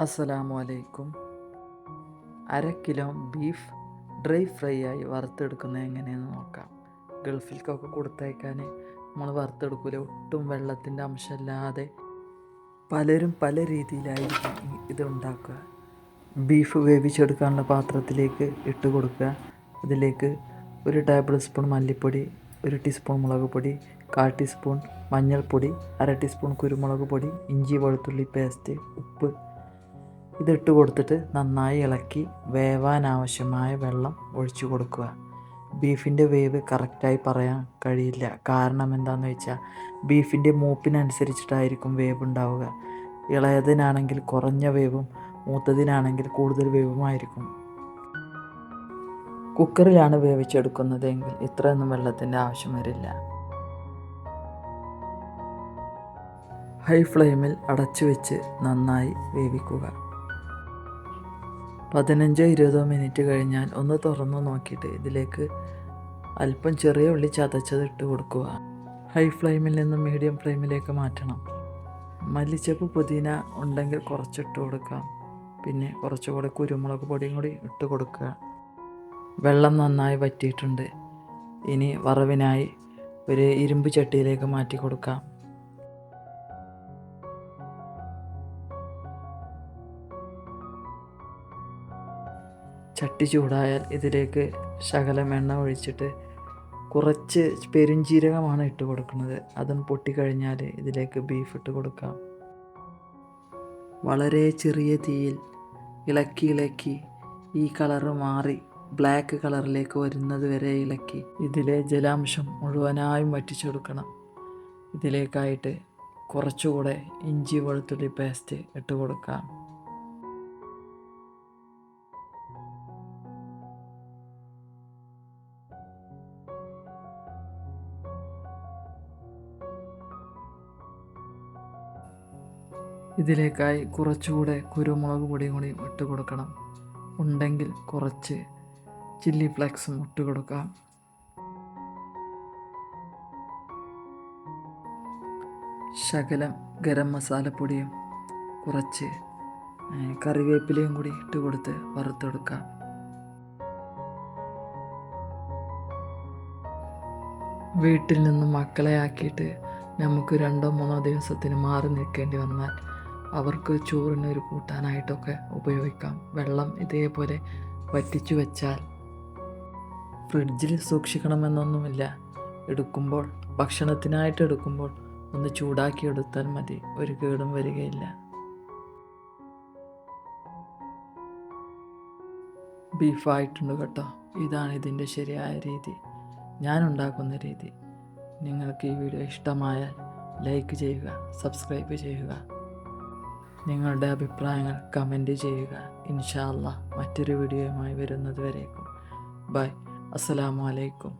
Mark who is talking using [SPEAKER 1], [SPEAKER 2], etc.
[SPEAKER 1] അസ്സലാമു അലൈക്കും. അര കിലോ ബീഫ് ഡ്രൈ ഫ്രൈ ആയി വറുത്തെടുക്കുന്നത് എങ്ങനെയെന്ന് നോക്കാം. ഗൾഫിലേക്കൊക്കെ കൊടുത്തയക്കാൻ നമ്മൾ വറുത്തെടുക്കില്ല, ഒട്ടും വെള്ളത്തിൻ്റെ അംശമില്ലാതെ. പലരും പല രീതിയിലായിരിക്കും ഇത് ഉണ്ടാക്കുക. ബീഫ് വേവിച്ചെടുക്കാനുള്ള പാത്രത്തിലേക്ക് ഇട്ട് കൊടുക്കുക. അതിലേക്ക് 1 ടേബിൾ സ്പൂൺ മല്ലിപ്പൊടി, 1 ടീസ്പൂൺ മുളക് പൊടി, 1/4 ടീസ്പൂൺ മഞ്ഞൾപ്പൊടി, 1/2 ടീസ്പൂൺ കുരുമുളക് പൊടി, ഇഞ്ചി വെളുത്തുള്ളി പേസ്റ്റ്, ഉപ്പ് ഇതിട്ട് കൊടുത്തിട്ട് നന്നായി ഇളക്കി വേവാൻ ആവശ്യമായ വെള്ളം ഒഴിച്ചു കൊടുക്കുക. ബീഫിൻ്റെ വേവ് കറക്റ്റായി പറയാൻ കഴിയില്ല. കാരണം എന്താണെന്ന് വെച്ചാൽ ബീഫിൻ്റെ മൂപ്പിനനുസരിച്ചിട്ടായിരിക്കും വേവ് ഉണ്ടാവുക. ഇളയതിനാണെങ്കിൽ കുറഞ്ഞ വേവും മൂത്തതിനാണെങ്കിൽ കൂടുതൽ വേവുമായിരിക്കും. കുക്കറിലാണ് വേവിച്ചെടുക്കുന്നതെങ്കിൽ ഇത്രയൊന്നും വെള്ളത്തിൻ്റെ ആവശ്യം വരില്ല. ഹൈ ഫ്ലെയിമിൽ അടച്ചു വെച്ച് നന്നായി വേവിക്കുക. 15-20 മിനിറ്റ് കഴിഞ്ഞാൽ ഒന്ന് തുറന്നു നോക്കിയിട്ട് ഇതിലേക്ക് അല്പം ചെറിയ ഉള്ളി ചതച്ചത് ഇട്ട് കൊടുക്കുക. ഹൈ ഫ്ലെയിമിൽ നിന്നും മീഡിയം ഫ്ലെയിമിലേക്ക് മാറ്റണം. മല്ലിച്ചപ്പ് പുതിന ഉണ്ടെങ്കിൽ കുറച്ചിട്ട് കൊടുക്കാം. പിന്നെ കുറച്ചുകൂടി കുരുമുളക് പൊടിയും കൂടി ഇട്ട് കൊടുക്കുക. വെള്ളം നന്നായി വറ്റിയിട്ടുണ്ട്. ഇനി വറവിനായി ഒരു ഇരുമ്പ് ചട്ടിയിലേക്ക് മാറ്റി കൊടുക്കാം. ചട്ടി ചൂടായാൽ ഇതിലേക്ക് ശകലം എണ്ണ ഒഴിച്ചിട്ട് കുറച്ച് പെരുംജീരകമാണ് ഇട്ട് കൊടുക്കുന്നത്. അതും പൊട്ടിക്കഴിഞ്ഞാൽ ഇതിലേക്ക് ബീഫ് ഇട്ട് കൊടുക്കാം. വളരെ ചെറിയ തീയിൽ ഇളക്കി ഈ കളറ് മാറി ബ്ലാക്ക് കളറിലേക്ക് വരുന്നത് വരെ ഇളക്കി ഇതിലെ ജലാംശം മുഴുവനായും വറ്റിച്ചെടുക്കണം. ഇതിലേക്കായിട്ട് കുറച്ചുകൂടെ ഇഞ്ചി വെളുത്തുള്ളി പേസ്റ്റ് ഇട്ട് കൊടുക്കാം. ഇതിലേക്കായി കുറച്ചുകൂടെ കുരുമുളക് പൊടിയും കൂടി ഇട്ട് കൊടുക്കണം. ഉണ്ടെങ്കിൽ കുറച്ച് ചില്ലി ഫ്ലേക്സും ഇട്ട് കൊടുക്കാം. ശകലം ഗരം മസാലപ്പൊടിയും കുറച്ച് കറിവേപ്പിലയും കൂടി ഇട്ട് കൊടുത്ത് വറുത്തെടുക്കാം. വീട്ടിൽ നിന്നും മക്കളെ ആക്കിയിട്ട് നമുക്ക് 2-3 ദിവസത്തിന് മാറി നിൽക്കേണ്ടി വന്നാൽ അവർക്ക് ചോറിനൊരു കൂട്ടാനായിട്ടൊക്കെ ഉപയോഗിക്കാം. വെള്ളം ഇതേപോലെ വറ്റിച്ചു വെച്ചാൽ ഫ്രിഡ്ജിൽ സൂക്ഷിക്കണമെന്നൊന്നുമില്ല. എടുക്കുമ്പോൾ ഭക്ഷണത്തിനായിട്ട് എടുക്കുമ്പോൾ ഒന്ന് ചൂടാക്കി എടുത്താൽ മതി, ഒരു കേടും വരികയില്ല. ബീഫായിട്ടുണ്ട് കേട്ടോ. ഇതാണ് ഇതിൻ്റെ ശരിയായ രീതി, ഞാൻ ഉണ്ടാക്കുന്ന രീതി. നിങ്ങൾക്ക് ഈ വീഡിയോ ഇഷ്ടമായാൽ ലൈക്ക് ചെയ്യുക, സബ്സ്ക്രൈബ് ചെയ്യുക, നിങ്ങളുടെ അഭിപ്രായങ്ങൾ കമൻറ്റ് ചെയ്യുക. ഇൻഷാ അല്ലാഹ് മറ്റൊരു വീഡിയോയുമായി വരുന്നത് വരേക്കും ബൈ. അസ്സലാമു അലൈക്കും.